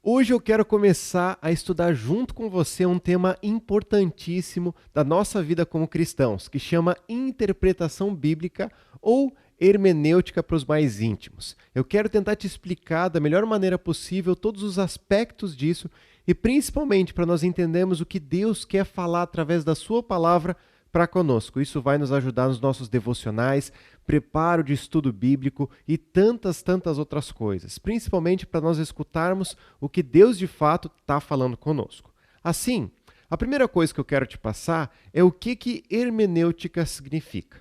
Hoje eu quero começar a estudar junto com você um tema importantíssimo da nossa vida como cristãos, que chama interpretação bíblica ou hermenêutica para os mais íntimos. Eu quero tentar te explicar da melhor maneira possível todos os aspectos disso e principalmente para nós entendermos o que Deus quer falar através da sua palavra para conosco. Isso vai nos ajudar nos nossos devocionais, preparo de estudo bíblico e tantas outras coisas, principalmente para nós escutarmos o que Deus de fato está falando conosco. Assim, a primeira coisa que eu quero te passar é o que hermenêutica significa.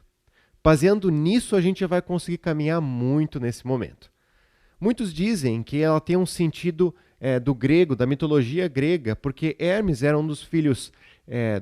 Baseando nisso, a gente já vai conseguir caminhar muito nesse momento. Muitos dizem que ela tem um sentido do grego, da mitologia grega, porque Hermes era um dos filhos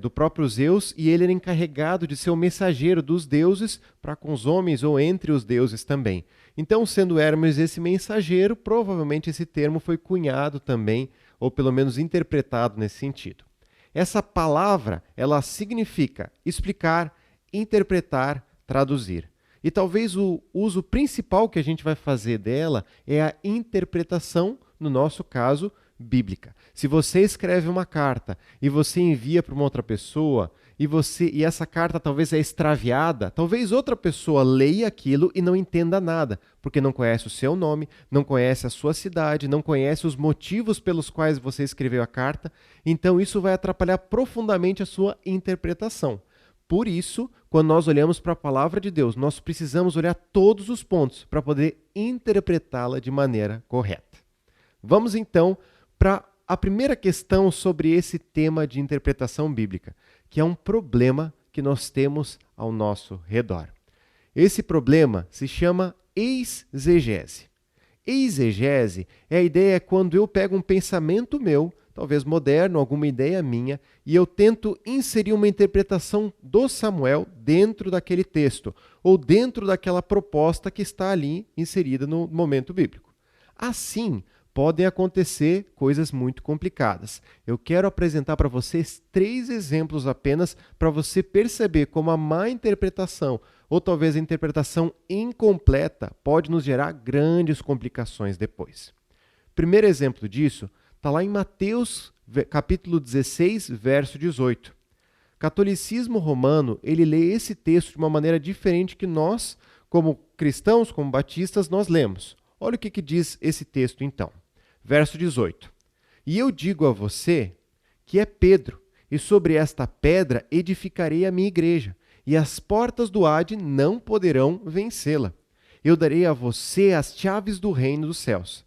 do próprio Zeus e ele era encarregado de ser o mensageiro dos deuses para com os homens ou entre os deuses também. Então, sendo Hermes esse mensageiro, provavelmente esse termo foi cunhado também, ou pelo menos interpretado nesse sentido. Essa palavra, ela significa explicar, interpretar, traduzir. E talvez o uso principal que a gente vai fazer dela é a interpretação, no nosso caso, bíblica. Se você escreve uma carta e você envia para uma outra pessoa e essa carta talvez é extraviada, talvez outra pessoa leia aquilo e não entenda nada, porque não conhece o seu nome, não conhece a sua cidade, não conhece os motivos pelos quais você escreveu a carta, então isso vai atrapalhar profundamente a sua interpretação. Por isso, quando nós olhamos para a palavra de Deus, nós precisamos olhar todos os pontos para poder interpretá-la de maneira correta. Vamos então para a primeira questão sobre esse tema de interpretação bíblica, que é um problema que nós temos ao nosso redor. Esse problema se chama exegese. Exegese é a ideia quando eu pego um pensamento meu, talvez moderno, alguma ideia minha, e eu tento inserir uma interpretação do Samuel dentro daquele texto, ou dentro daquela proposta que está ali inserida no momento bíblico. Assim, podem acontecer coisas muito complicadas. Eu quero apresentar para vocês 3 exemplos apenas para você perceber como a má interpretação, ou talvez a interpretação incompleta, pode nos gerar grandes complicações depois. Primeiro exemplo disso está lá em Mateus, capítulo 16, verso 18. O catolicismo romano, ele lê esse texto de uma maneira diferente que nós, como cristãos, como batistas, nós lemos. Olha o que diz esse texto então. Verso 18. E eu digo a você que é Pedro, e sobre esta pedra edificarei a minha igreja, e as portas do Hade não poderão vencê-la. Eu darei a você as chaves do reino dos céus.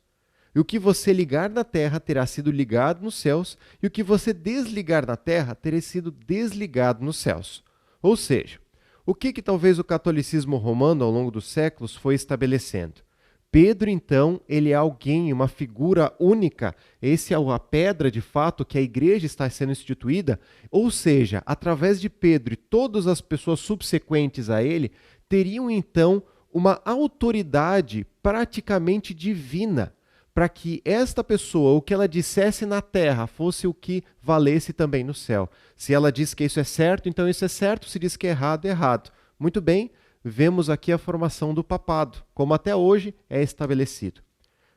E o que você ligar na terra terá sido ligado nos céus, e o que você desligar na terra terá sido desligado nos céus. Ou seja, o que talvez o catolicismo romano ao longo dos séculos foi estabelecendo? Pedro, então, ele é alguém, uma figura única. Esse é a pedra, de fato, que a igreja está sendo instituída. Ou seja, através de Pedro e todas as pessoas subsequentes a ele, teriam, então, uma autoridade praticamente divina para que esta pessoa, o que ela dissesse na terra, fosse o que valesse também no céu. Se ela diz que isso é certo, então isso é certo. Se diz que é errado, é errado. Muito bem. Vemos aqui a formação do papado, como até hoje é estabelecido.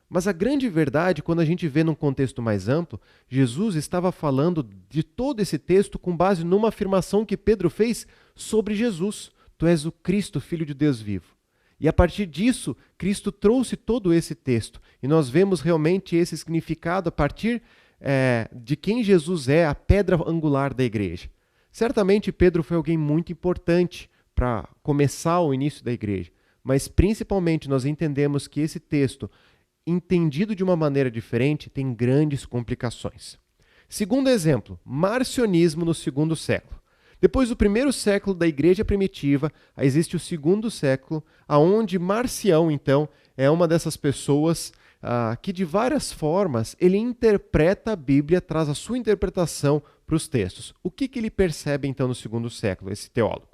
Mas a grande verdade, quando a gente vê num contexto mais amplo, Jesus estava falando de todo esse texto com base numa afirmação que Pedro fez sobre Jesus. Tu és o Cristo, Filho de Deus vivo. E a partir disso, Cristo trouxe todo esse texto. E nós vemos realmente esse significado a partir de quem Jesus é, a pedra angular da igreja. Certamente Pedro foi alguém muito importante para começar o início da igreja, mas principalmente nós entendemos que esse texto, entendido de uma maneira diferente, tem grandes complicações. Segundo exemplo, marcionismo no segundo século. Depois do primeiro século da igreja primitiva, existe o segundo século, onde Marcião, então, é uma dessas pessoas que de várias formas ele interpreta a Bíblia, traz a sua interpretação para os textos. O que ele percebe então no segundo século, esse teólogo?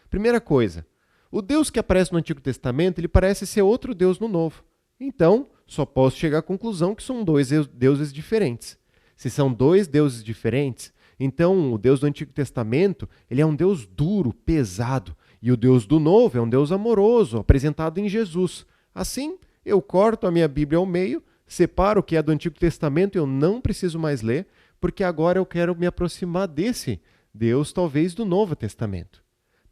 Primeira coisa, o Deus que aparece no Antigo Testamento, ele parece ser outro Deus no Novo. Então, só posso chegar à conclusão que são 2 deuses diferentes. Se são 2 deuses diferentes, então o Deus do Antigo Testamento, ele é um Deus duro, pesado, e o Deus do Novo é um Deus amoroso, apresentado em Jesus. Assim, eu corto a minha Bíblia ao meio separo o que é do Antigo Testamento e eu não preciso mais ler, porque agora eu quero me aproximar desse Deus, talvez do Novo Testamento.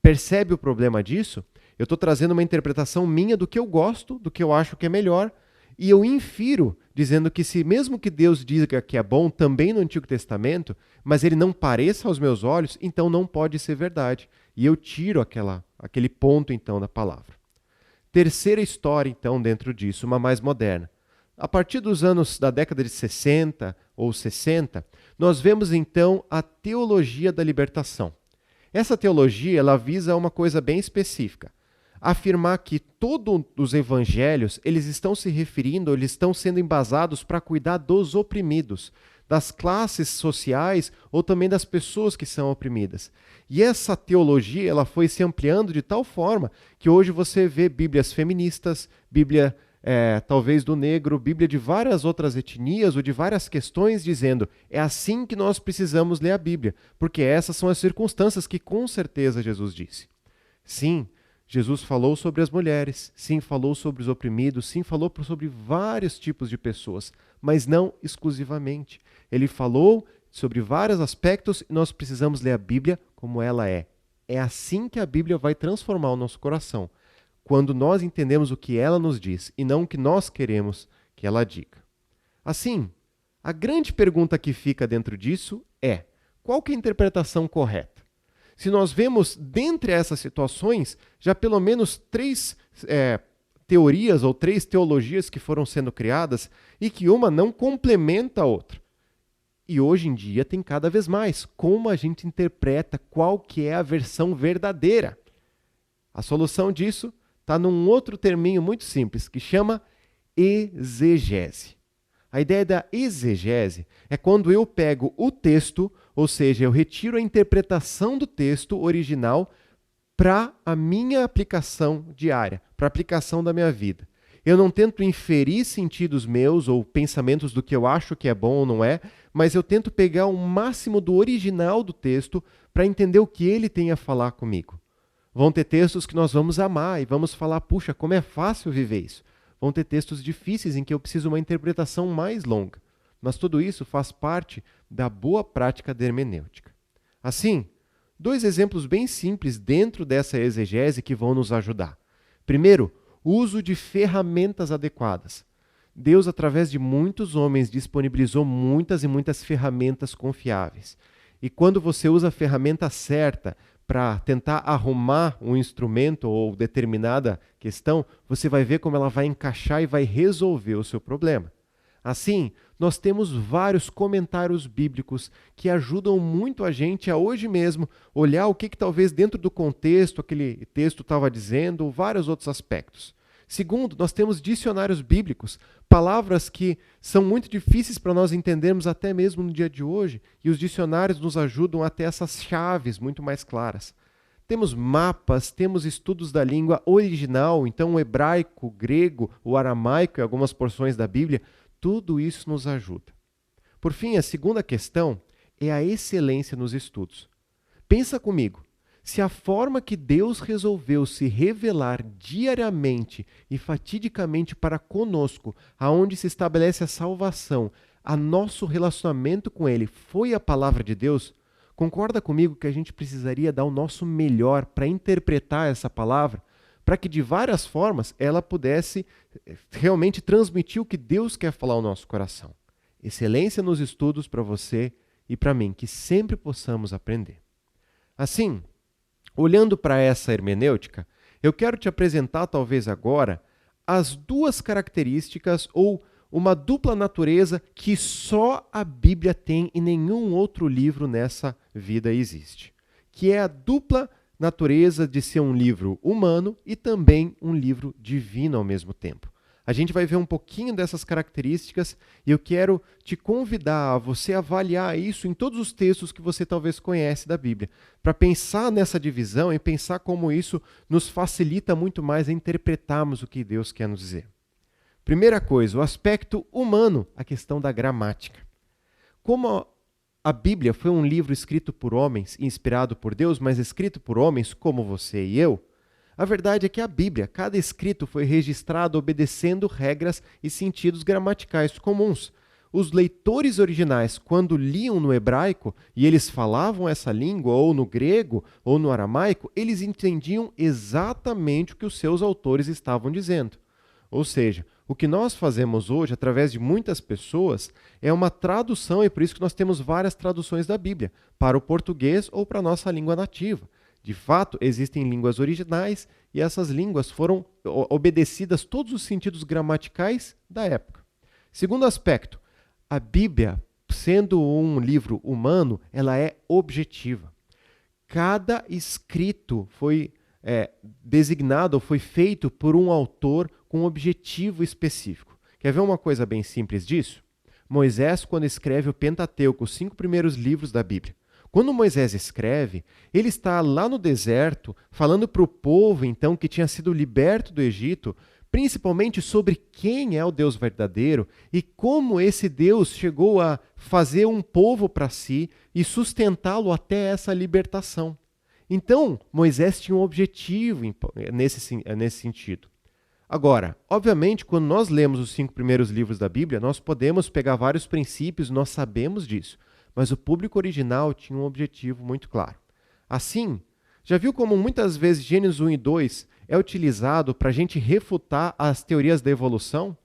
Percebe o problema disso? Eu estou trazendo uma interpretação minha do que eu gosto, do que eu acho que é melhor, e eu infiro, dizendo que se mesmo que Deus diga que é bom também no Antigo Testamento, mas ele não pareça aos meus olhos, então não pode ser verdade. E eu tiro aquele ponto, então, da palavra. Terceira história, então, dentro disso, uma mais moderna. A partir dos anos da década de 60 ou 60, nós vemos, então, a teologia da libertação. Essa teologia, ela visa uma coisa bem específica. Afirmar que todos os evangelhos, eles estão se referindo, eles estão sendo embasados para cuidar dos oprimidos, das classes sociais ou também das pessoas que são oprimidas. E essa teologia, ela foi se ampliando de tal forma que hoje você vê bíblias feministas, bíblia talvez do negro, bíblia de várias outras etnias ou de várias questões dizendo é assim que nós precisamos ler a Bíblia, porque essas são as circunstâncias que com certeza Jesus disse. Sim, Jesus falou sobre as mulheres, sim, falou sobre os oprimidos, sim, falou sobre vários tipos de pessoas, mas não exclusivamente. Ele falou sobre vários aspectos e nós precisamos ler a Bíblia como ela é. É assim que a Bíblia vai transformar o nosso coração, quando nós entendemos o que ela nos diz e não o que nós queremos que ela diga. Assim, a grande pergunta que fica dentro disso é: qual que é a interpretação correta? Se nós vemos, dentre essas situações, já pelo menos 3 teorias ou 3 teologias que foram sendo criadas e que uma não complementa a outra. E hoje em dia tem cada vez mais. Como a gente interpreta qual que é a versão verdadeira? A solução disso está num outro terminho muito simples, que chama exegese. A ideia da exegese é quando eu pego o texto, ou seja, eu retiro a interpretação do texto original para a minha aplicação diária, para a aplicação da minha vida. Eu não tento inferir sentidos meus ou pensamentos do que eu acho que é bom ou não é, mas eu tento pegar o máximo do original do texto para entender o que ele tem a falar comigo. Vão ter textos que nós vamos amar e vamos falar, puxa, como é fácil viver isso. Vão ter textos difíceis em que eu preciso de uma interpretação mais longa. Mas tudo isso faz parte da boa prática da hermenêutica. Assim, 2 exemplos bem simples dentro dessa exegese que vão nos ajudar. Primeiro, o uso de ferramentas adequadas. Deus, através de muitos homens, disponibilizou muitas e muitas ferramentas confiáveis. E quando você usa a ferramenta certa para tentar arrumar um instrumento ou determinada questão, você vai ver como ela vai encaixar e vai resolver o seu problema. Assim, nós temos vários comentários bíblicos que ajudam muito a gente a hoje mesmo olhar o que talvez dentro do contexto aquele texto estava dizendo, ou vários outros aspectos. Segundo, nós temos dicionários bíblicos, palavras que são muito difíceis para nós entendermos até mesmo no dia de hoje, e os dicionários nos ajudam a ter essas chaves muito mais claras. Temos mapas, temos estudos da língua original, então o hebraico, o grego, o aramaico e algumas porções da Bíblia, tudo isso nos ajuda. Por fim, a segunda questão é a excelência nos estudos. Pensa comigo. Se a forma que Deus resolveu se revelar diariamente e fatidicamente para conosco, aonde se estabelece a salvação, a nosso relacionamento com Ele, foi a palavra de Deus, concorda comigo que a gente precisaria dar o nosso melhor para interpretar essa palavra, para que de várias formas ela pudesse realmente transmitir o que Deus quer falar ao nosso coração. Excelência nos estudos para você e para mim, que sempre possamos aprender. Assim, olhando para essa hermenêutica, eu quero te apresentar talvez agora as 2 características ou uma dupla natureza que só a Bíblia tem e nenhum outro livro nessa vida existe, que é a dupla natureza de ser um livro humano e também um livro divino ao mesmo tempo. A gente vai ver um pouquinho dessas características e eu quero te convidar a você avaliar isso em todos os textos que você talvez conhece da Bíblia, para pensar nessa divisão e pensar como isso nos facilita muito mais a interpretarmos o que Deus quer nos dizer. Primeira coisa, o aspecto humano, a questão da gramática. Como a Bíblia foi um livro escrito por homens, inspirado por Deus, mas escrito por homens como você e eu, A verdade é que a Bíblia, cada escrito foi registrado obedecendo regras e sentidos gramaticais comuns. Os leitores originais, quando liam no hebraico e eles falavam essa língua, ou no grego, ou no aramaico, eles entendiam exatamente o que os seus autores estavam dizendo. Ou seja, o que nós fazemos hoje, através de muitas pessoas, é uma tradução, e por isso que nós temos várias traduções da Bíblia, para o português ou para a nossa língua nativa. De fato, existem línguas originais e essas línguas foram obedecidas todos os sentidos gramaticais da época. Segundo aspecto, a Bíblia, sendo um livro humano, ela é objetiva. Cada escrito foi designado ou foi feito por um autor com um objetivo específico. Quer ver uma coisa bem simples disso? Moisés, quando escreve o Pentateuco, os 5 primeiros livros da Bíblia, quando Moisés escreve, ele está lá no deserto, falando para o povo, então, que tinha sido liberto do Egito, principalmente sobre quem é o Deus verdadeiro e como esse Deus chegou a fazer um povo para si e sustentá-lo até essa libertação. Então, Moisés tinha um objetivo nesse sentido. Agora, obviamente, quando nós lemos os 5 primeiros livros da Bíblia, nós podemos pegar vários princípios, nós sabemos disso, mas o público original tinha um objetivo muito claro. Assim, já viu como muitas vezes Gênesis 1 e 2 é utilizado para a gente refutar as teorias da evolução?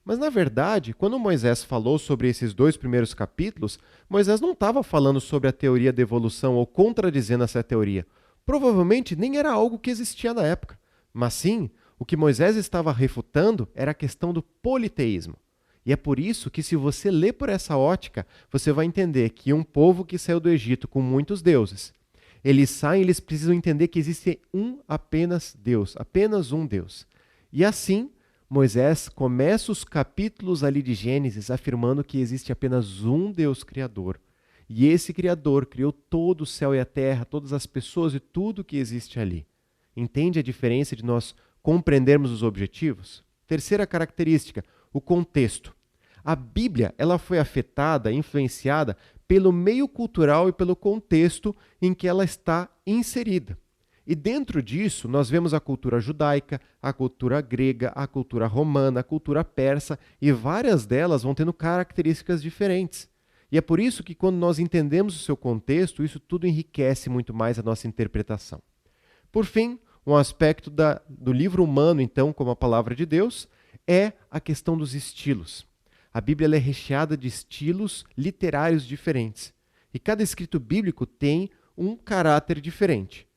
Mas, na verdade, quando Moisés falou sobre esses 2 primeiros capítulos, Moisés não estava falando sobre a teoria da evolução ou contradizendo essa teoria. Provavelmente nem era algo que existia na época. Mas sim, o que Moisés estava refutando era a questão do politeísmo. E é por isso que, se você ler por essa ótica, você vai entender que um povo que saiu do Egito com muitos deuses, eles saem, eles precisam entender que existe apenas Deus, apenas um Deus. E assim, Moisés começa os capítulos ali de Gênesis afirmando que existe apenas um Deus criador. E esse Criador criou todo o céu e a terra, todas as pessoas e tudo que existe ali. Entende a diferença de nós compreendermos os objetivos? Terceira característica, o contexto. A Bíblia, ela foi afetada, influenciada pelo meio cultural e pelo contexto em que ela está inserida. E dentro disso, nós vemos a cultura judaica, a cultura grega, a cultura romana, a cultura persa, e várias delas vão tendo características diferentes. E é por isso que, quando nós entendemos o seu contexto, isso tudo enriquece muito mais a nossa interpretação. Por fim, um aspecto do livro humano, então, como a palavra de Deus, é a questão dos estilos. A Bíblia é recheada de estilos literários diferentes. E cada escrito bíblico tem um caráter diferente.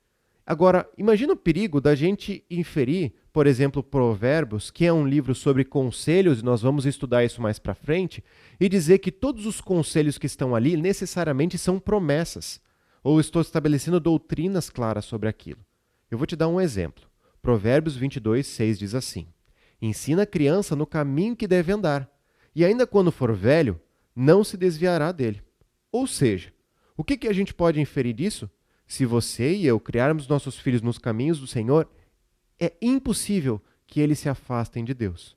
Agora, imagina o perigo da gente inferir, por exemplo, Provérbios, que é um livro sobre conselhos, e nós vamos estudar isso mais para frente, e dizer que todos os conselhos que estão ali necessariamente são promessas, ou estou estabelecendo doutrinas claras sobre aquilo. Eu vou te dar um exemplo. Provérbios 22, 6 diz assim: ensina a criança no caminho que deve andar, e ainda quando for velho, não se desviará dele. Ou seja, o que a gente pode inferir disso? Se você e eu criarmos nossos filhos nos caminhos do Senhor, é impossível que eles se afastem de Deus.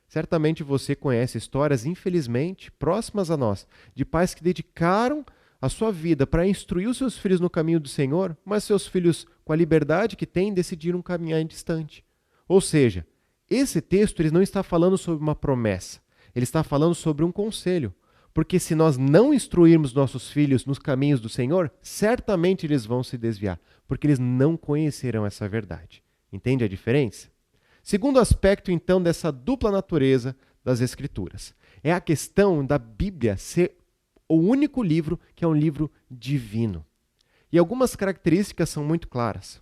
Certamente você conhece histórias, infelizmente, próximas a nós, de pais que dedicaram a sua vida para instruir os seus filhos no caminho do Senhor, mas seus filhos, com a liberdade que têm, decidiram caminhar distante. Ou seja, esse texto ele não está falando sobre uma promessa, ele está falando sobre um conselho. Porque se nós não instruirmos nossos filhos nos caminhos do Senhor, certamente eles vão se desviar, porque eles não conhecerão essa verdade. Entende a diferença? Segundo aspecto, então, dessa dupla natureza das Escrituras, é a questão da Bíblia ser o único livro que é um livro divino. E algumas características são muito claras.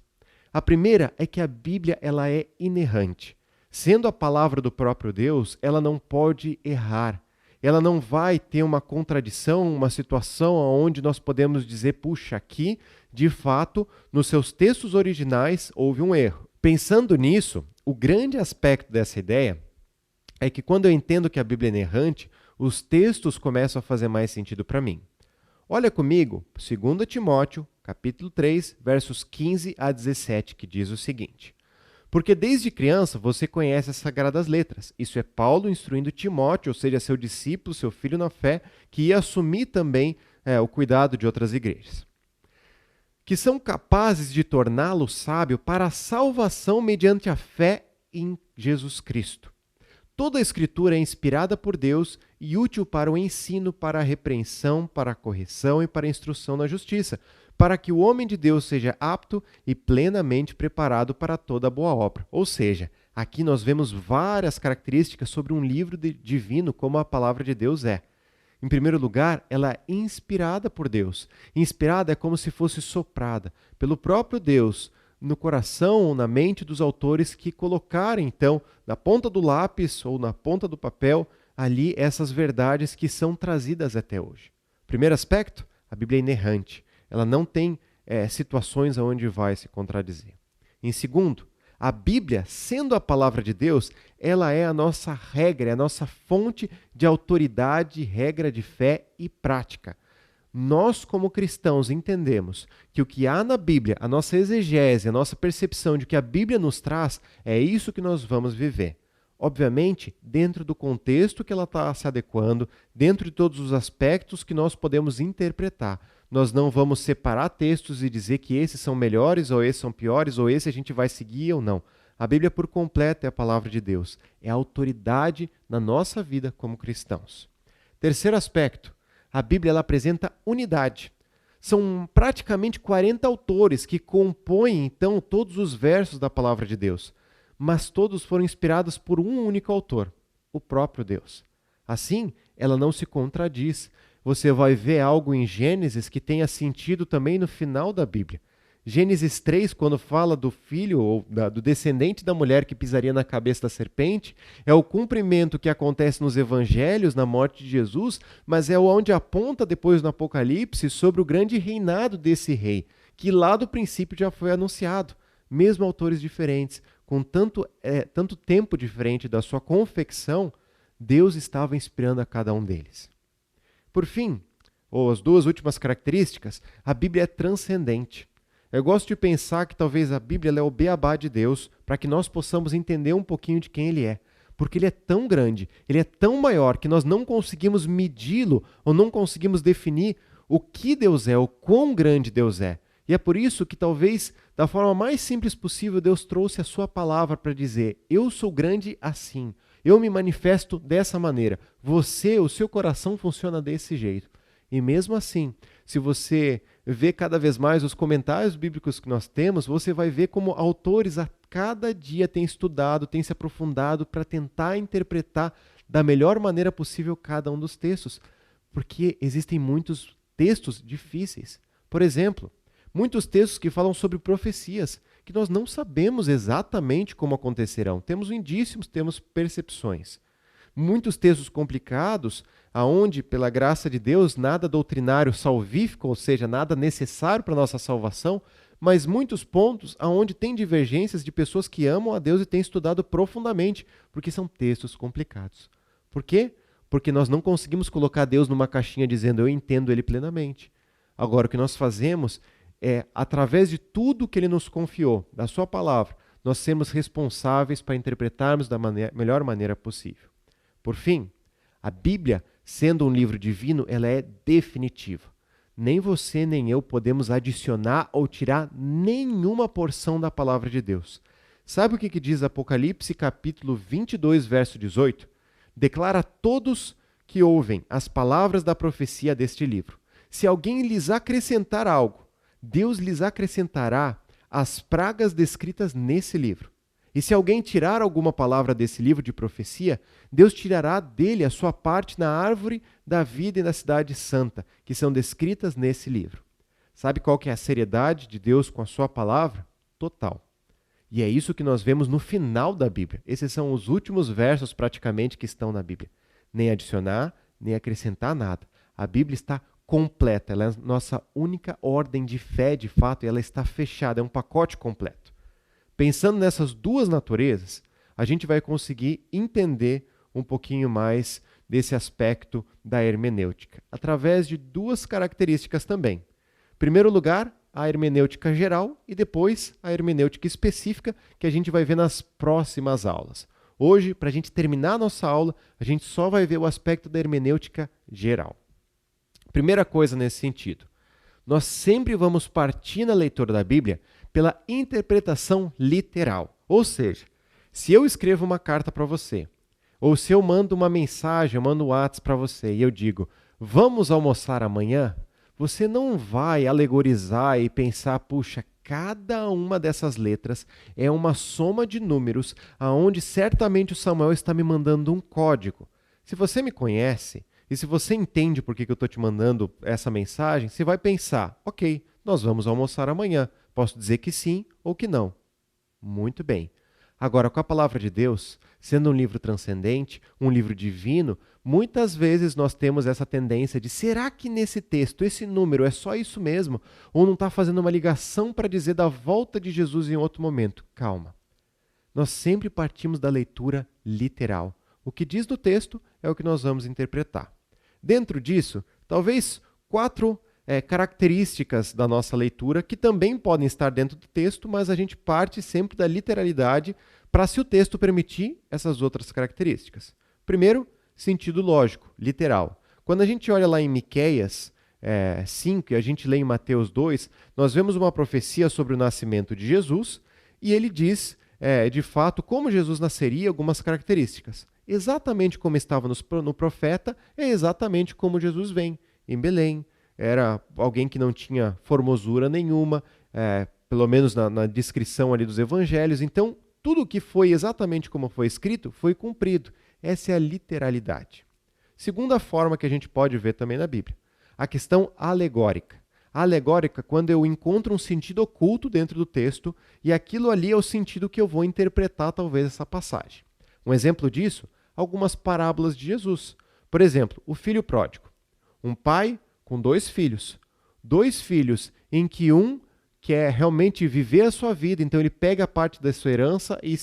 A primeira é que a Bíblia ela é inerrante. Sendo a palavra do próprio Deus, ela não pode errar. Ela não vai ter uma contradição, uma situação onde nós podemos dizer, puxa, aqui, de fato, nos seus textos originais houve um erro. Pensando nisso, o grande aspecto dessa ideia é que quando eu entendo que a Bíblia é inerrante, os textos começam a fazer mais sentido para mim. Olha comigo, 2 Timóteo, capítulo 3, versos 15 a 17, que diz o seguinte: porque desde criança você conhece as Sagradas Letras. Isso é Paulo instruindo Timóteo, ou seja, seu discípulo, seu filho na fé, que ia assumir também o cuidado de outras igrejas. que são capazes de torná-lo sábio para a salvação mediante a fé em Jesus Cristo. Toda a Escritura é inspirada por Deus e útil para o ensino, para a repreensão, para a correção e para a instrução na justiça, para que o homem de Deus seja apto e plenamente preparado para toda boa obra. Ou seja, aqui nós vemos várias características sobre um livro divino como a palavra de Deus é. Em primeiro lugar, ela é inspirada por Deus. Inspirada é como se fosse soprada pelo próprio Deus no coração ou na mente dos autores que colocarem, então, na ponta do lápis ou na ponta do papel, ali essas verdades que são trazidas até hoje. Primeiro aspecto, a Bíblia é inerrante. Ela não tem situações onde vai se contradizer. Em segundo, a Bíblia, sendo a palavra de Deus, ela é a nossa regra, é a nossa fonte de autoridade, regra de fé e prática. Nós, como cristãos, entendemos que o que há na Bíblia, a nossa exegese, a nossa percepção de que a Bíblia nos traz, é isso que nós vamos viver. Obviamente, dentro do contexto que ela está se adequando, dentro de todos os aspectos que nós podemos interpretar. Nós não vamos separar textos e dizer que esses são melhores, ou esses são piores, ou esse a gente vai seguir ou não. A Bíblia por completo é a palavra de Deus. É a autoridade na nossa vida como cristãos. Terceiro aspecto. A Bíblia ela apresenta unidade. São praticamente 40 autores que compõem, então, todos os versos da palavra de Deus. Mas todos foram inspirados por um único autor, o próprio Deus. Assim, ela não se contradiz. Você vai ver algo em Gênesis que tenha sentido também no final da Bíblia. Gênesis 3, quando fala do filho ou do descendente da mulher que pisaria na cabeça da serpente, é o cumprimento que acontece nos evangelhos, na morte de Jesus, mas é onde aponta depois no Apocalipse sobre o grande reinado desse rei, que lá do princípio já foi anunciado. Mesmo autores diferentes, com tanto tempo diferente da sua confecção, Deus estava inspirando a cada um deles. Por fim, ou as duas últimas características, a Bíblia é transcendente. Eu gosto de pensar que talvez a Bíblia é o beabá de Deus para que nós possamos entender um pouquinho de quem Ele é. Porque Ele é tão grande, Ele é tão maior que nós não conseguimos medi-lo ou não conseguimos definir o que Deus é, o quão grande Deus é. E é por isso que talvez da forma mais simples possível Deus trouxe a sua palavra para dizer: eu sou grande assim, eu me manifesto dessa maneira, o seu coração funciona desse jeito. E mesmo assim, se você vê cada vez mais os comentários bíblicos que nós temos, você vai ver como autores a cada dia têm estudado, têm se aprofundado para tentar interpretar da melhor maneira possível cada um dos textos. Porque existem muitos textos difíceis. Por exemplo, muitos textos que falam sobre profecias, que nós não sabemos exatamente como acontecerão. Temos indícios, temos percepções. Muitos textos complicados, aonde, pela graça de Deus, nada doutrinário salvífico, ou seja, nada necessário para a nossa salvação, mas muitos pontos aonde tem divergências de pessoas que amam a Deus e têm estudado profundamente, porque são textos complicados. Por quê? Porque nós não conseguimos colocar Deus numa caixinha dizendo eu entendo Ele plenamente. Agora, o que nós fazemos é, através de tudo que Ele nos confiou, da sua palavra, nós sermos responsáveis para interpretarmos da melhor maneira possível. Por fim, a Bíblia, sendo um livro divino, ela é definitiva. Nem você nem eu podemos adicionar ou tirar nenhuma porção da palavra de Deus. Sabe o que diz Apocalipse capítulo 22, verso 18? Declara a todos que ouvem as palavras da profecia deste livro. Se alguém lhes acrescentar algo, Deus lhes acrescentará as pragas descritas nesse livro. E se alguém tirar alguma palavra desse livro de profecia, Deus tirará dele a sua parte na árvore da vida e na cidade santa, que são descritas nesse livro. Sabe qual que é a seriedade de Deus com a sua palavra? Total. E é isso que nós vemos no final da Bíblia. Esses são os últimos versos praticamente que estão na Bíblia. Nem adicionar, nem acrescentar nada. A Bíblia está completa, ela é a nossa única ordem de fé, de fato, e ela está fechada, é um pacote completo. Pensando nessas duas naturezas, a gente vai conseguir entender um pouquinho mais desse aspecto da hermenêutica, através de duas características também. Em primeiro lugar, a hermenêutica geral e depois a hermenêutica específica, que a gente vai ver nas próximas aulas. Hoje, para a gente terminar a nossa aula, a gente só vai ver o aspecto da hermenêutica geral. Primeira coisa nesse sentido, nós sempre vamos partir na leitura da Bíblia pela interpretação literal. Ou seja, se eu escrevo uma carta para você, ou se eu mando uma mensagem, eu mando um WhatsApp para você e eu digo, vamos almoçar amanhã, você não vai alegorizar e pensar, puxa, cada uma dessas letras é uma soma de números aonde certamente o Samuel está me mandando um código. Se você me conhece e se você entende por que eu estou te mandando essa mensagem, você vai pensar, ok, nós vamos almoçar amanhã. Posso dizer que sim ou que não. Muito bem. Agora, com a palavra de Deus, sendo um livro transcendente, um livro divino, muitas vezes nós temos essa tendência de será que nesse texto, esse número é só isso mesmo? Ou não está fazendo uma ligação para dizer da volta de Jesus em outro momento? Calma. Nós sempre partimos da leitura literal. O que diz no texto é o que nós vamos interpretar. Dentro disso, talvez 4 características da nossa leitura que também podem estar dentro do texto, mas a gente parte sempre da literalidade para, se o texto permitir, essas outras características. Primeiro, sentido lógico, literal. Quando a gente olha lá em Miqueias 5 e a gente lê em Mateus 2, nós vemos uma profecia sobre o nascimento de Jesus e ele diz, de fato, como Jesus nasceria, algumas características. Exatamente como estava no profeta, é exatamente como Jesus vem, em Belém. Era alguém que não tinha formosura nenhuma, pelo menos na descrição ali dos evangelhos. Então, tudo que foi exatamente como foi escrito, foi cumprido. Essa é a literalidade. Segunda forma que a gente pode ver também na Bíblia, a questão alegórica. A alegórica, quando eu encontro um sentido oculto dentro do texto, e aquilo ali é o sentido que eu vou interpretar talvez essa passagem. Um exemplo disso, algumas parábolas de Jesus. Por exemplo, o filho pródigo. Um pai com 2 filhos. 2 filhos em que um quer realmente viver a sua vida, então ele pega parte da sua herança e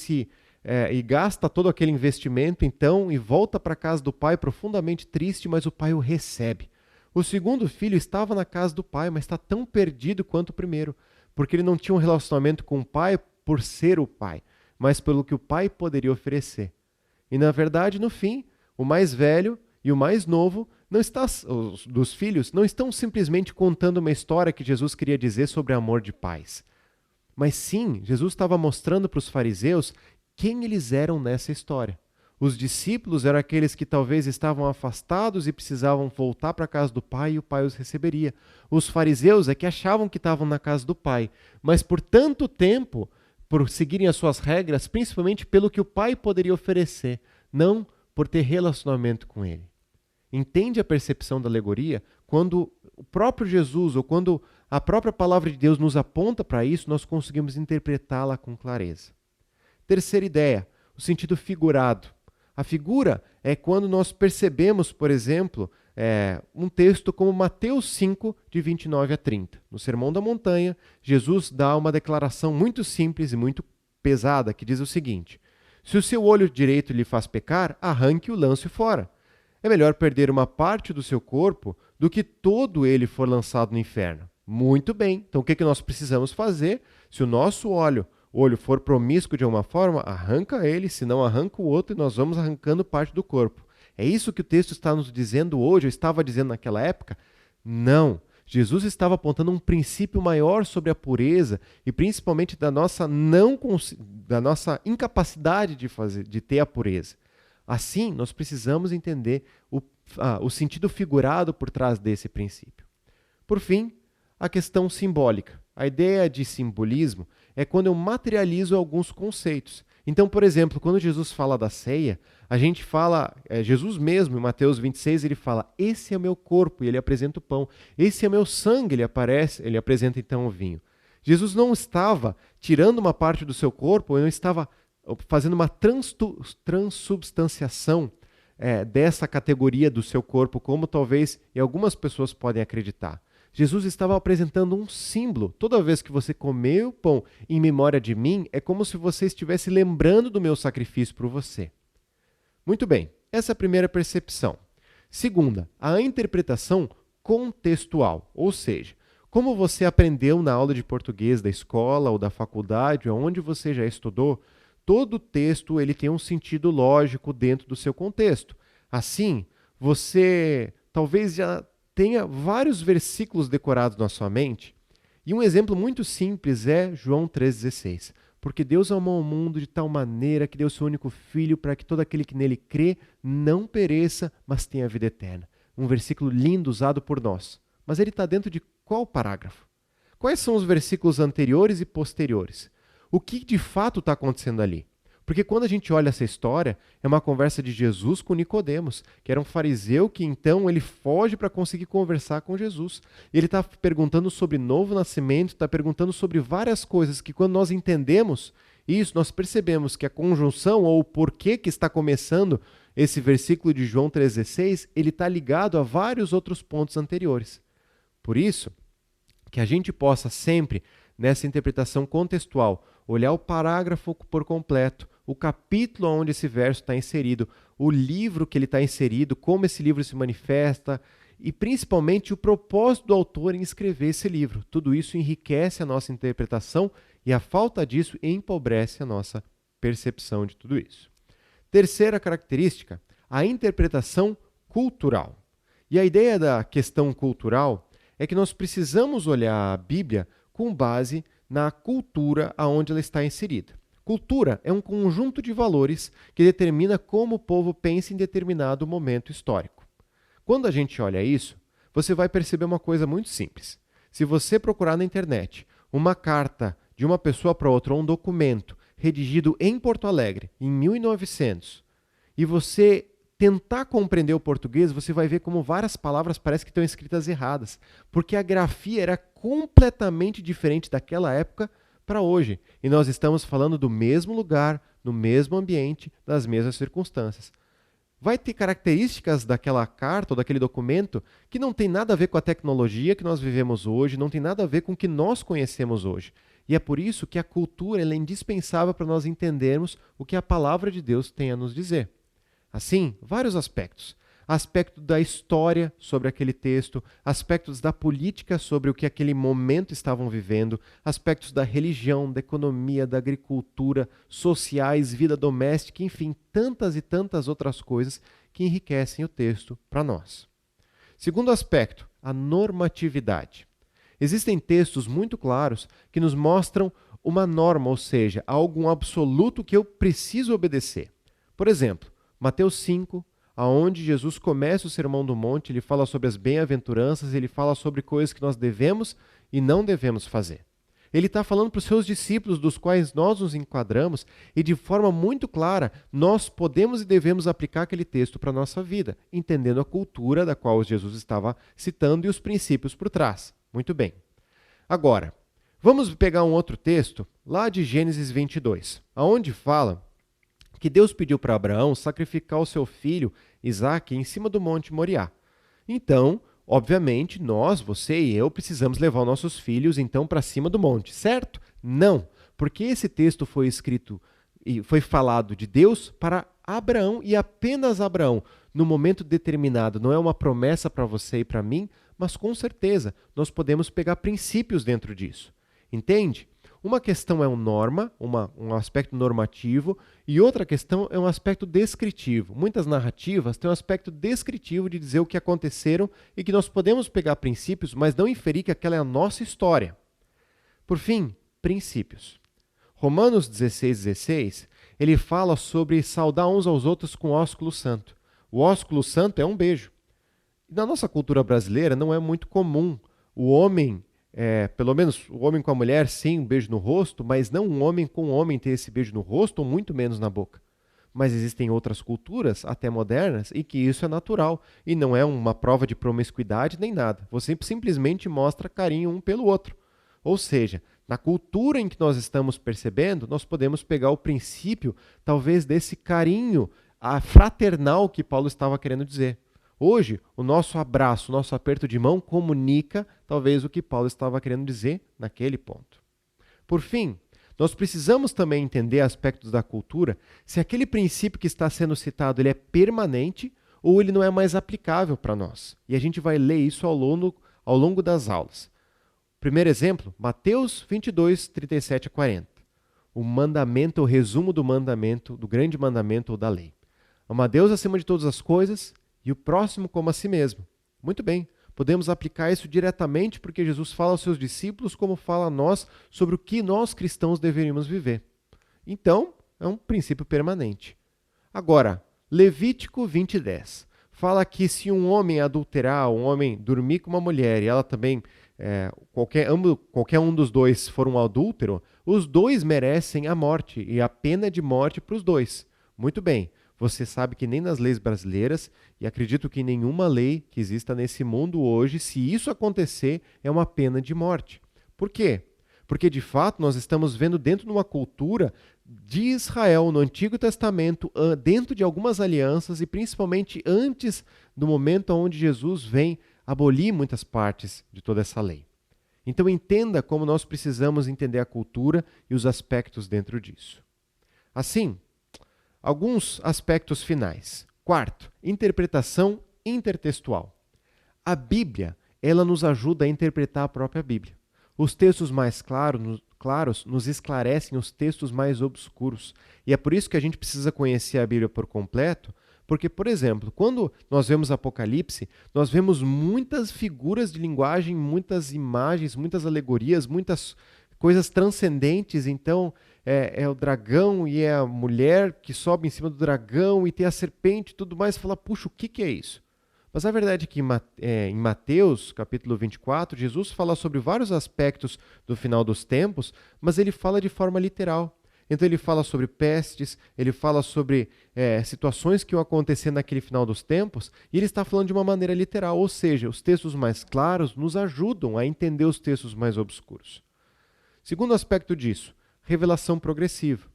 gasta todo aquele investimento, então, e volta para a casa do pai profundamente triste, mas o pai o recebe. O segundo filho estava na casa do pai, mas está tão perdido quanto o primeiro, porque ele não tinha um relacionamento com o pai por ser o pai, mas pelo que o pai poderia oferecer. E, na verdade, no fim, o mais velho e o mais novo dos filhos não estão simplesmente contando uma história que Jesus queria dizer sobre amor de pais. Mas sim, Jesus estava mostrando para os fariseus quem eles eram nessa história. Os discípulos eram aqueles que talvez estavam afastados e precisavam voltar para a casa do pai e o pai os receberia. Os fariseus é que achavam que estavam na casa do pai, mas por tanto tempo, por seguirem as suas regras, principalmente pelo que o pai poderia oferecer, não por ter relacionamento com ele. Entende a percepção da alegoria? Quando o próprio Jesus ou quando a própria palavra de Deus nos aponta para isso, nós conseguimos interpretá-la com clareza. Terceira ideia, o sentido figurado. A figura é quando nós percebemos, por exemplo, um texto como Mateus 5, de 29 a 30. No Sermão da Montanha, Jesus dá uma declaração muito simples e muito pesada, que diz o seguinte: se o seu olho direito lhe faz pecar, arranque-o e lance-o fora. É melhor perder uma parte do seu corpo do que todo ele for lançado no inferno. Muito bem, então o que nós precisamos fazer? Se o nosso olho for promíscuo de alguma forma, arranca ele, se não arranca o outro e nós vamos arrancando parte do corpo. É isso que o texto está nos dizendo hoje, ou estava dizendo naquela época? Não. Jesus estava apontando um princípio maior sobre a pureza e principalmente da nossa incapacidade de ter a pureza. Assim, nós precisamos entender o sentido figurado por trás desse princípio. Por fim, a questão simbólica. A ideia de simbolismo é quando eu materializo alguns conceitos. Então, por exemplo, quando Jesus fala da ceia, a gente fala, Jesus mesmo, em Mateus 26, ele fala, esse é o meu corpo, e ele apresenta o pão. Esse é o meu sangue, ele apresenta então o vinho. Jesus não estava tirando uma parte do seu corpo, ele não estava fazendo uma transubstanciação dessa categoria do seu corpo, como talvez algumas pessoas podem acreditar. Jesus estava apresentando um símbolo. Toda vez que você comer o pão em memória de mim, é como se você estivesse lembrando do meu sacrifício por você. Muito bem, essa é a primeira percepção. Segunda, a interpretação contextual, ou seja, como você aprendeu na aula de português da escola ou da faculdade, ou onde você já estudou, todo texto ele tem um sentido lógico dentro do seu contexto. Assim, você talvez já tenha vários versículos decorados na sua mente. E um exemplo muito simples é João 3,16. Porque Deus amou o mundo de tal maneira que deu seu único Filho para que todo aquele que nele crê não pereça, mas tenha vida eterna. Um versículo lindo usado por nós. Mas ele está dentro de qual parágrafo? Quais são os versículos anteriores e posteriores? O que de fato está acontecendo ali? Porque quando a gente olha essa história, é uma conversa de Jesus com Nicodemos, que era um fariseu que então ele foge para conseguir conversar com Jesus. Ele está perguntando sobre novo nascimento, está perguntando sobre várias coisas que quando nós entendemos isso, nós percebemos que a conjunção ou o porquê que está começando esse versículo de João 3,16, ele está ligado a vários outros pontos anteriores. Por isso, que a gente possa sempre, nessa interpretação contextual, olhar o parágrafo por completo, o capítulo onde esse verso está inserido, o livro que ele está inserido, como esse livro se manifesta e principalmente o propósito do autor em escrever esse livro. Tudo isso enriquece a nossa interpretação e a falta disso empobrece a nossa percepção de tudo isso. Terceira característica, a interpretação cultural. E a ideia da questão cultural é que nós precisamos olhar a Bíblia com base na cultura aonde ela está inserida. Cultura é um conjunto de valores que determina como o povo pensa em determinado momento histórico. Quando a gente olha isso, você vai perceber uma coisa muito simples. Se você procurar na internet uma carta de uma pessoa para outra, ou um documento redigido em Porto Alegre, em 1900, e você tentar compreender o português, você vai ver como várias palavras parecem que estão escritas erradas, porque a grafia era completamente diferente daquela época para hoje. E nós estamos falando do mesmo lugar, no mesmo ambiente, das mesmas circunstâncias. Vai ter características daquela carta ou daquele documento que não tem nada a ver com a tecnologia que nós vivemos hoje, não tem nada a ver com o que nós conhecemos hoje. E é por isso que a cultura é indispensável para nós entendermos o que a palavra de Deus tem a nos dizer. Assim, vários aspectos. Aspecto da história sobre aquele texto, aspectos da política sobre o que aquele momento estavam vivendo, aspectos da religião, da economia, da agricultura, sociais, vida doméstica, enfim, tantas e tantas outras coisas que enriquecem o texto para nós. Segundo aspecto, a normatividade. Existem textos muito claros que nos mostram uma norma, ou seja, algo absoluto que eu preciso obedecer. Por exemplo, Mateus 5, aonde Jesus começa o Sermão do Monte, ele fala sobre as bem-aventuranças, ele fala sobre coisas que nós devemos e não devemos fazer. Ele está falando para os seus discípulos, dos quais nós nos enquadramos, e de forma muito clara, nós podemos e devemos aplicar aquele texto para a nossa vida, entendendo a cultura da qual Jesus estava citando e os princípios por trás. Muito bem. Agora, vamos pegar um outro texto, lá de Gênesis 22, aonde fala que Deus pediu para Abraão sacrificar o seu filho Isaque em cima do Monte Moriá. Então, obviamente, nós, você e eu, precisamos levar os nossos filhos então para cima do monte, certo? Não, porque esse texto foi escrito e foi falado de Deus para Abraão e apenas Abraão, no momento determinado. Não é uma promessa para você e para mim, mas com certeza nós podemos pegar princípios dentro disso. Entende? Uma questão é um aspecto normativo, e outra questão é um aspecto descritivo. Muitas narrativas têm um aspecto descritivo de dizer o que aconteceram e que nós podemos pegar princípios, mas não inferir que aquela é a nossa história. Por fim, princípios. Romanos 16:16, ele fala sobre saudar uns aos outros com ósculo santo. O ósculo santo é um beijo. E na nossa cultura brasileira não é muito comum o homem, pelo menos o homem com a mulher, sim, um beijo no rosto, mas não um homem com um homem ter esse beijo no rosto, ou muito menos na boca. Mas existem outras culturas, até modernas, em que isso é natural, e não é uma prova de promiscuidade nem nada. Você simplesmente mostra carinho um pelo outro. Ou seja, na cultura em que nós estamos percebendo, nós podemos pegar o princípio, talvez, desse carinho fraternal que Paulo estava querendo dizer. Hoje, o nosso abraço, o nosso aperto de mão comunica talvez o que Paulo estava querendo dizer naquele ponto. Por fim, nós precisamos também entender aspectos da cultura, se aquele princípio que está sendo citado ele é permanente ou ele não é mais aplicável para nós. E a gente vai ler isso ao longo das aulas. Primeiro exemplo, Mateus 22, 37 a 40. O mandamento, o resumo do mandamento, do grande mandamento ou da lei. Ama a Deus acima de todas as coisas e o próximo como a si mesmo. Muito bem, Podemos aplicar isso diretamente porque Jesus fala aos seus discípulos como fala a nós sobre o que nós cristãos deveríamos viver. Então, é um princípio permanente. Agora, Levítico 20:10 fala que se um homem adulterar, um homem dormir com uma mulher e ela também, qualquer um dos dois for um adúltero, os dois merecem a morte e a pena de morte para os dois. Muito bem, você sabe que nem nas leis brasileiras, e acredito que em nenhuma lei que exista nesse mundo hoje, se isso acontecer, é uma pena de morte. Por quê? Porque, de fato, nós estamos vendo dentro de uma cultura de Israel, no Antigo Testamento, dentro de algumas alianças e principalmente antes do momento onde Jesus vem abolir muitas partes de toda essa lei. Então, entenda como nós precisamos entender a cultura e os aspectos dentro disso. Assim, alguns aspectos finais. Quarto, interpretação intertextual. A Bíblia, ela nos ajuda a interpretar a própria Bíblia. Os textos mais claros nos esclarecem os textos mais obscuros. E é por isso que a gente precisa conhecer a Bíblia por completo, porque, por exemplo, quando nós vemos Apocalipse, nós vemos muitas figuras de linguagem, muitas imagens, muitas alegorias, muitas coisas transcendentes. Então, é o dragão e é a mulher que sobe em cima do dragão e tem a serpente e tudo mais. Fala, puxa, o que é isso? Mas a verdade é que em Mateus, capítulo 24, Jesus fala sobre vários aspectos do final dos tempos, mas ele fala de forma literal. Então ele fala sobre pestes, ele fala sobre situações que iam acontecer naquele final dos tempos, e ele está falando de uma maneira literal, ou seja, os textos mais claros nos ajudam a entender os textos mais obscuros. Segundo aspecto disso, revelação progressiva.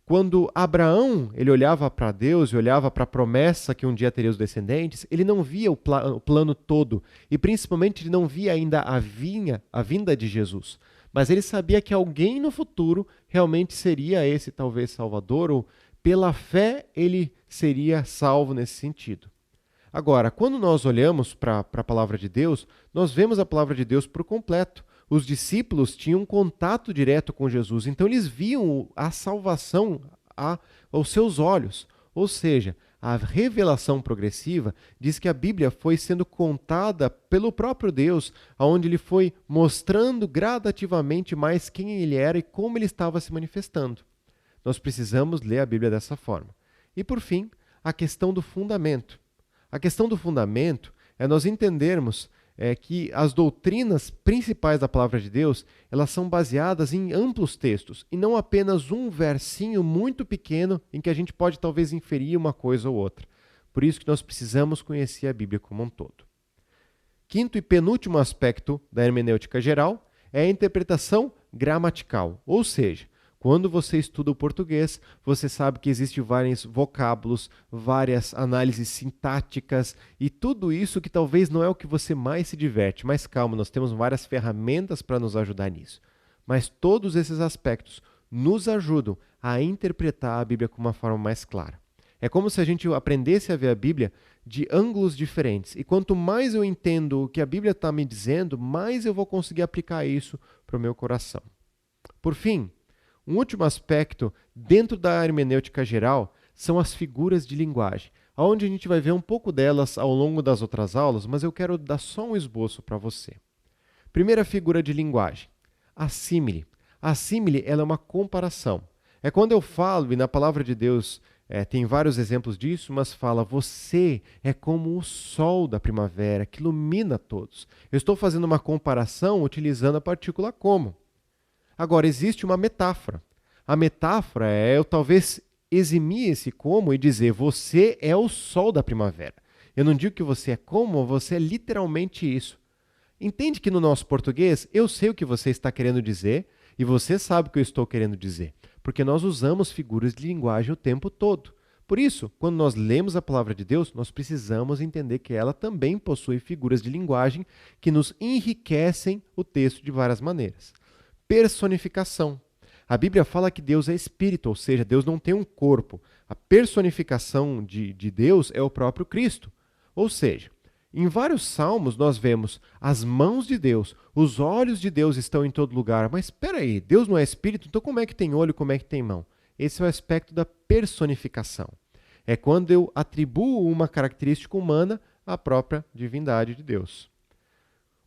Quando Abraão ele olhava para Deus e olhava para a promessa que um dia teria os descendentes, ele não via o plano todo, e principalmente ele não via ainda a vinda de Jesus. Mas ele sabia que alguém no futuro realmente seria esse talvez Salvador, ou pela fé ele seria salvo nesse sentido. Agora, quando nós olhamos para a palavra de Deus, nós vemos a palavra de Deus por completo. Os discípulos tinham contato direto com Jesus, então eles viam a salvação aos seus olhos. Ou seja, a revelação progressiva diz que a Bíblia foi sendo contada pelo próprio Deus, onde ele foi mostrando gradativamente mais quem ele era e como ele estava se manifestando. Nós precisamos ler a Bíblia dessa forma. E, por fim, a questão do fundamento. A questão do fundamento é nós entendermos que as doutrinas principais da palavra de Deus, elas são baseadas em amplos textos, e não apenas um versinho muito pequeno em que a gente pode talvez inferir uma coisa ou outra. Por isso que nós precisamos conhecer a Bíblia como um todo. Quinto e penúltimo aspecto da hermenêutica geral é a interpretação gramatical, ou seja, quando você estuda o português, você sabe que existem vários vocábulos, várias análises sintáticas e tudo isso que talvez não é o que você mais se diverte. Mas calma, nós temos várias ferramentas para nos ajudar nisso. Mas todos esses aspectos nos ajudam a interpretar a Bíblia com uma forma mais clara. É como se a gente aprendesse a ver a Bíblia de ângulos diferentes. E quanto mais eu entendo o que a Bíblia está me dizendo, mais eu vou conseguir aplicar isso para o meu coração. Por fim, um último aspecto dentro da hermenêutica geral são as figuras de linguagem, onde a gente vai ver um pouco delas ao longo das outras aulas, mas eu quero dar só um esboço para você. Primeira figura de linguagem, a símile. A símile ela é uma comparação. É quando eu falo, e na palavra de Deus tem vários exemplos disso, mas fala, você é como o sol da primavera que ilumina todos. Eu estou fazendo uma comparação utilizando a partícula como. Agora, existe uma metáfora. A metáfora é eu talvez eximir esse como e dizer você é o sol da primavera. Eu não digo que você é como, você é literalmente isso. Entende que no nosso português eu sei o que você está querendo dizer e você sabe o que eu estou querendo dizer, porque nós usamos figuras de linguagem o tempo todo. Por isso, quando nós lemos a palavra de Deus, nós precisamos entender que ela também possui figuras de linguagem que nos enriquecem o texto de várias maneiras. Personificação. A Bíblia fala que Deus é espírito, ou seja, Deus não tem um corpo. A personificação de Deus é o próprio Cristo. Ou seja, em vários salmos nós vemos as mãos de Deus, os olhos de Deus estão em todo lugar. Mas espera aí, Deus não é espírito? Então como é que tem olho, como é que tem mão? Esse é o aspecto da personificação. É quando eu atribuo uma característica humana à própria divindade de Deus.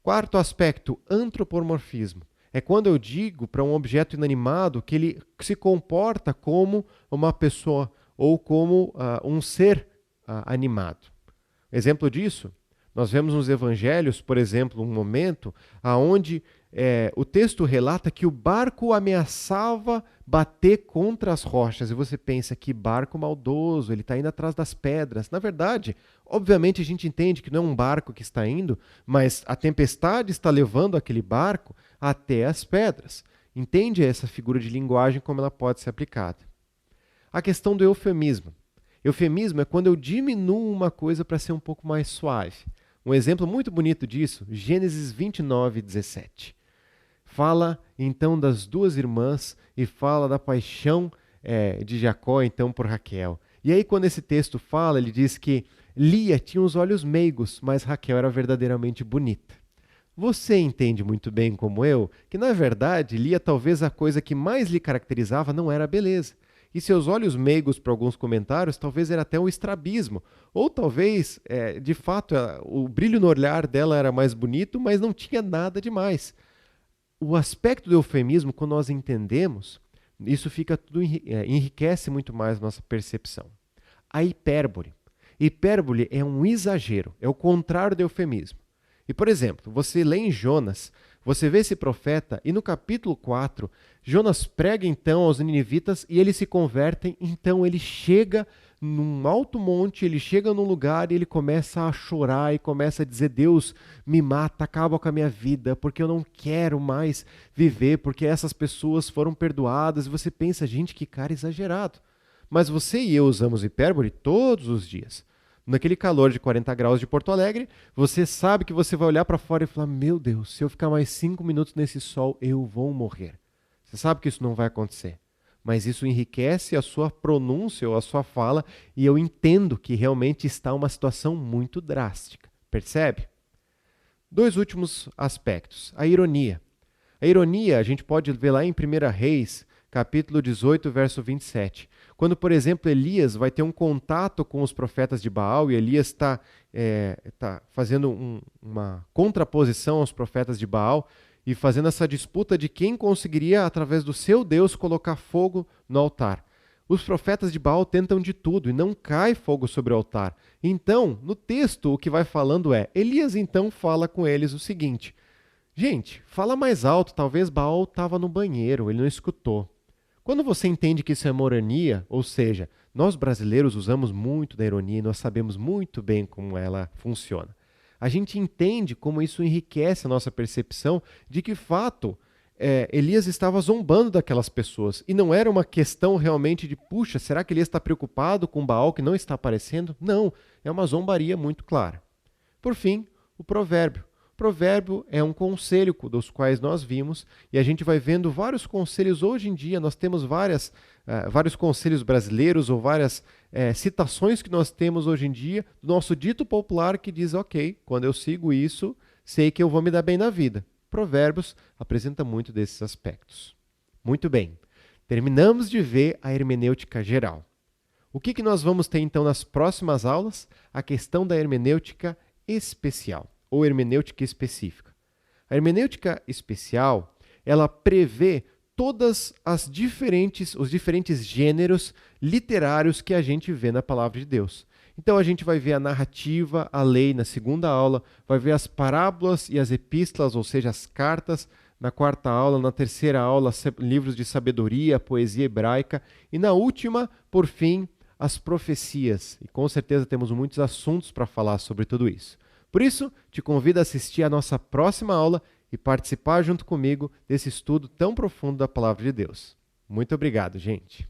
Quarto aspecto, antropomorfismo. É quando eu digo para um objeto inanimado que ele se comporta como uma pessoa ou como um ser animado. Exemplo disso, nós vemos nos evangelhos, por exemplo, um momento onde o texto relata que o barco ameaçava bater contra as rochas. E você pensa, que barco maldoso, ele está indo atrás das pedras. Na verdade, obviamente a gente entende que não é um barco que está indo, mas a tempestade está levando aquele barco até as pedras. Entende essa figura de linguagem como ela pode ser aplicada? A questão do eufemismo. Eufemismo é quando eu diminuo uma coisa para ser um pouco mais suave. Um exemplo muito bonito disso, Gênesis 29, 17. Fala então das duas irmãs e fala da paixão de Jacó então por Raquel. E aí quando esse texto fala, ele diz que Lia tinha os olhos meigos, mas Raquel era verdadeiramente bonita. Você entende muito bem como eu que na verdade Lia talvez a coisa que mais lhe caracterizava não era a beleza. E seus olhos meigos, para alguns comentários, talvez era até o estrabismo. Ou talvez, de fato, o brilho no olhar dela era mais bonito, mas não tinha nada demais. O aspecto do eufemismo, quando nós entendemos, isso fica tudo enriquece muito mais a nossa percepção. A hipérbole. Hipérbole é um exagero, é o contrário do eufemismo. E, por exemplo, você lê em Jonas, você vê esse profeta e no capítulo 4, Jonas prega então aos ninivitas e eles se convertem, então ele chega num alto monte, ele chega num lugar e ele começa a chorar e começa a dizer, Deus, me mata, acaba com a minha vida, porque eu não quero mais viver, porque essas pessoas foram perdoadas. E você pensa, gente, que cara exagerado. Mas você e eu usamos hipérbole todos os dias. Naquele calor de 40 graus de Porto Alegre, você sabe que você vai olhar para fora e falar, meu Deus, se eu ficar mais 5 minutos nesse sol, eu vou morrer. Você sabe que isso não vai acontecer. Mas isso enriquece a sua pronúncia ou a sua fala e eu entendo que realmente está uma situação muito drástica. Percebe? Dois últimos aspectos. A ironia. A ironia a gente pode ver lá em 1 Reis, capítulo 18, verso 27. Quando, por exemplo, Elias vai ter um contato com os profetas de Baal e Elias está fazendo uma contraposição aos profetas de Baal e fazendo essa disputa de quem conseguiria, através do seu Deus, colocar fogo no altar. Os profetas de Baal tentam de tudo e não cai fogo sobre o altar. Então, no texto, o que vai falando é, Elias então fala com eles o seguinte, gente, fala mais alto, talvez Baal estava no banheiro, ele não escutou. Quando você entende que isso é uma ironia, ou seja, nós brasileiros usamos muito da ironia e nós sabemos muito bem como ela funciona. A gente entende como isso enriquece a nossa percepção de que, de fato, Elias estava zombando daquelas pessoas. E não era uma questão realmente de, puxa, será que Elias está preocupado com Baal que não está aparecendo? Não, é uma zombaria muito clara. Por fim, o provérbio. Provérbio é um conselho dos quais nós vimos e a gente vai vendo vários conselhos hoje em dia. Nós temos vários conselhos brasileiros ou várias citações que nós temos hoje em dia do nosso dito popular que diz, ok, quando eu sigo isso, sei que eu vou me dar bem na vida. Provérbios apresenta muito desses aspectos. Muito bem, terminamos de ver a hermenêutica geral. O que nós vamos ter então nas próximas aulas? A questão da hermenêutica especial. Ou hermenêutica específica. A hermenêutica especial, ela prevê todos os diferentes gêneros literários que a gente vê na palavra de Deus. Então a gente vai ver a narrativa, a lei na segunda aula, vai ver as parábolas e as epístolas, ou seja, as cartas, na quarta aula, na terceira aula, livros de sabedoria, poesia hebraica, e na última, por fim, as profecias. E com certeza temos muitos assuntos para falar sobre tudo isso. Por isso, te convido a assistir a nossa próxima aula e participar junto comigo desse estudo tão profundo da Palavra de Deus. Muito obrigado, gente!